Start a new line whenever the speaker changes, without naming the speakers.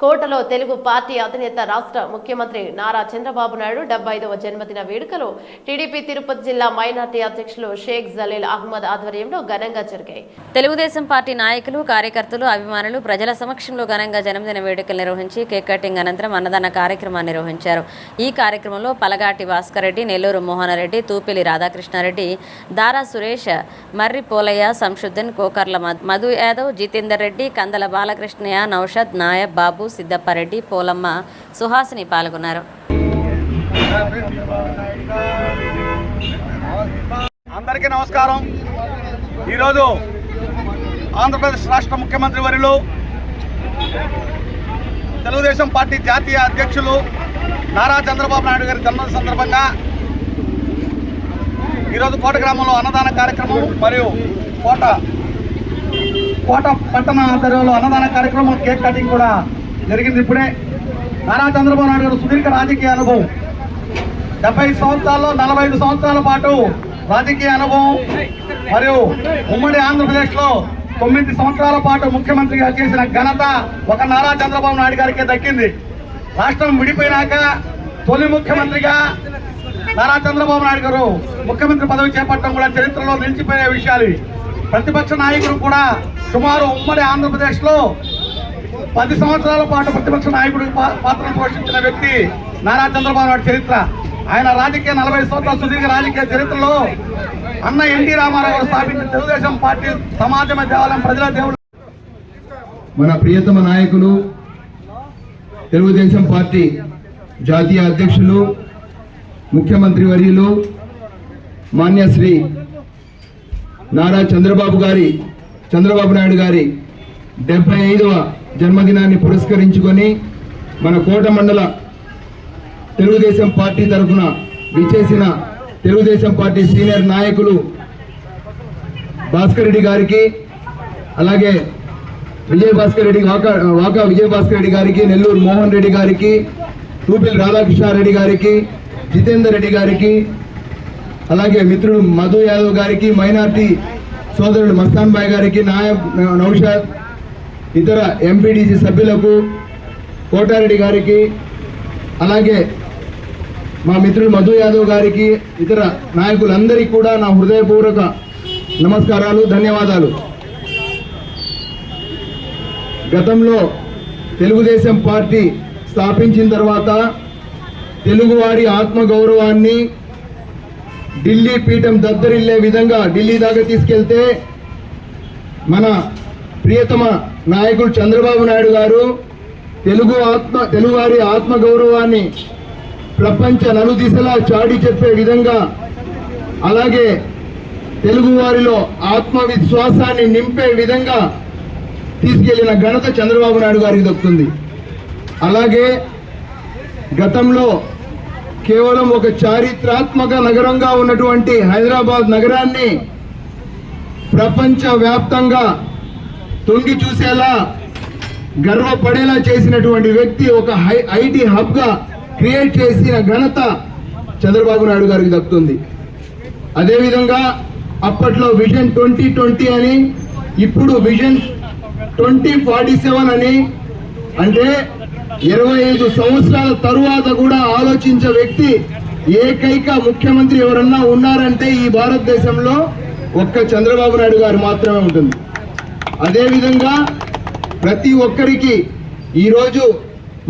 కోటలో తెలుగు పార్టీ అధినేత రాష్ట్ర ముఖ్యమంత్రి నారా చంద్రబాబు నాయుడు 75వ జన్మదిన వేడుకలు టీడీపీ తిరుపతి జిల్లా మైనార్టీ అధ్యక్షులు షేక్ జలీల్ అహ్మద్ ఆధ్వర్యంలో ఘనంగా జరిగాయి. తెలుగుదేశం పార్టీ నాయకులు, కార్యకర్తలు, అభిమానులు ప్రజల సమక్షంలో ఘనంగా జన్మదిన వేడుకలు నిర్వహించి కేక్ కటింగ్ అనంతరం అన్నదాన కార్యక్రమాన్ని నిర్వహించారు. ఈ కార్యక్రమంలో పలగాటి భాస్కర్ రెడ్డి, నెల్లూరు మోహన్ రెడ్డి, తూపిలి రాధాకృష్ణారెడ్డి, దారా సురేష్, మర్రి పోలయ్య, సంశుద్దీన్, కోకర్ల మధు యాదవ్, జితేందర్ రెడ్డి, కందల బాలకృష్ణయ్య, నౌషద్, నాయబ్, బాబు, సిద్దప్పారెడ్డి, పోలమ్మ, సుహాసిని పాల్గొన్నారు.
అందరికీ నమస్కారం. ఈరోజు ఆంధ్రప్రదేశ్ రాష్ట్ర ముఖ్యమంత్రి వర్యులు, తెలుగుదేశం పార్టీ జాతీయ అధ్యక్షులు నారా చంద్రబాబు నాయుడు గారి జన్మదిన సందర్భంగా ఈరోజు కోట గ్రామంలో అన్నదాన కార్యక్రమం మరియు కోట పట్టణ ఆధ్వర్యంలో అన్నదాన కార్యక్రమం, కేక్ కటింగ్ కూడా జరిగింది. ఇప్పుడే నారా చంద్రబాబు నాయుడు గారు సుదీర్ఘ రాజకీయ అనుభవం, 70 సంవత్సరాల్లో 45 సంవత్సరాల పాటు రాజకీయ అనుభవం మరియు ఉమ్మడి ఆంధ్రప్రదేశ్లో 9 సంవత్సరాల పాటు ముఖ్యమంత్రిగా చేసిన ఘనత ఒక నారా చంద్రబాబు నాయుడు గారికే దక్కింది. రాష్ట్రం విడిపోయినాక తొలి ముఖ్యమంత్రిగా నారా చంద్రబాబు నాయుడు గారు ముఖ్యమంత్రి పదవి చేపట్టడం కూడా చరిత్రలో నిలిచిపోయే విషయాలు. ప్రతిపక్ష నాయకుడు కూడా సుమారు ఉమ్మడి ఆంధ్రప్రదేశ్లో 10 సంవత్సరాల పాటు ప్రతిపక్ష నాయకుడి పాత్రను పోషించిన వ్యక్తి నారా చంద్రబాబు నాయుడు చరిత్ర. ఆయన రాజకీయ 40 సంవత్సరాల సుదీర్ఘ రాజకీయ చరిత్రలో అన్న ఎన్టీ రామారావు గారు స్థాపించిన తెలుగుదేశం పార్టీ సమాజమే దేవాలయం, ప్రజల దేవుడు.
మన ప్రియతమ నాయకులు, తెలుగుదేశం పార్టీ జాతీయ అధ్యక్షులు, ముఖ్యమంత్రి వర్యులు మాన్య శ్రీ నారా చంద్రబాబు నాయుడు గారి 75వ జన్మదినాన్ని పురస్కరించుకొని మన కోట మండల తెలుగుదేశం పార్టీ తరఫున విచ్చేసిన తెలుగుదేశం పార్టీ సీనియర్ నాయకులు భాస్కర్ రెడ్డి గారికి, అలాగే వాకా విజయ భాస్కర్ రెడ్డి గారికి, నెల్లూరు మోహన్ రెడ్డి గారికి, తూపిలి రాధాకృష్ణారెడ్డి గారికి, జితేందర్ రెడ్డి గారికి, అలాగే మిత్రుడు మధు యాదవ్ గారికి, మైనార్టీ సోదరుడు మస్తాన్ బాయ్ గారికి, నాయబ్, నౌషద్, ఇతర ఎంపీటీసీ సభ్యులకు, కోటారెడ్డి గారికి, అలాగే మా మిత్రుడు మధు యాదవ్ గారికి, ఇతర నాయకులందరికీ కూడా నా హృదయపూర్వక నమస్కారాలు, ధన్యవాదాలు. గతంలో తెలుగుదేశం పార్టీ స్థాపించిన తర్వాత తెలుగువారి ఆత్మగౌరవాన్ని ఢిల్లీ పీఠం దద్దరిల్లే విధంగా ఢిల్లీ దాకా తీసుకెళ్తే మన ప్రియతమ నాయకుడు చంద్రబాబు నాయుడు గారు తెలుగువారి ఆత్మగౌరవాన్ని ప్రపంచ నలుదిశలా చాటి చెప్పే విధంగా, అలాగే తెలుగువారిలో ఆత్మవిశ్వాసాన్ని నింపే విధంగా తీసుకెళ్లిన ఘనత చంద్రబాబు నాయుడు గారికి దక్కుతుంది. అలాగే గతంలో కేవలం ఒక చారిత్రాత్మక నగరంగా ఉన్నటువంటి హైదరాబాద్ నగరాన్ని ప్రపంచ వ్యాప్తంగా తొంగి చూసేలా, గర్వపడేలా చేసినటువంటి వ్యక్తి, ఒక ఐటీ హబ్గా క్రియేట్ చేసిన ఘనత చంద్రబాబు నాయుడు గారికి దక్కుతుంది. అదేవిధంగా అప్పట్లో విజన్ 2020 అని, ఇప్పుడు విజన్ 2047 అని, అంటే 25 సంవత్సరాల తరువాత కూడా ఆలోచించే వ్యక్తి, ఏకైక ముఖ్యమంత్రి ఎవరన్నా ఉన్నారంటే ఈ భారతదేశంలో ఒక్క చంద్రబాబు నాయుడు గారు మాత్రమే ఉంటుంది. అదేవిధంగా ప్రతి ఒక్కరికి ఈరోజు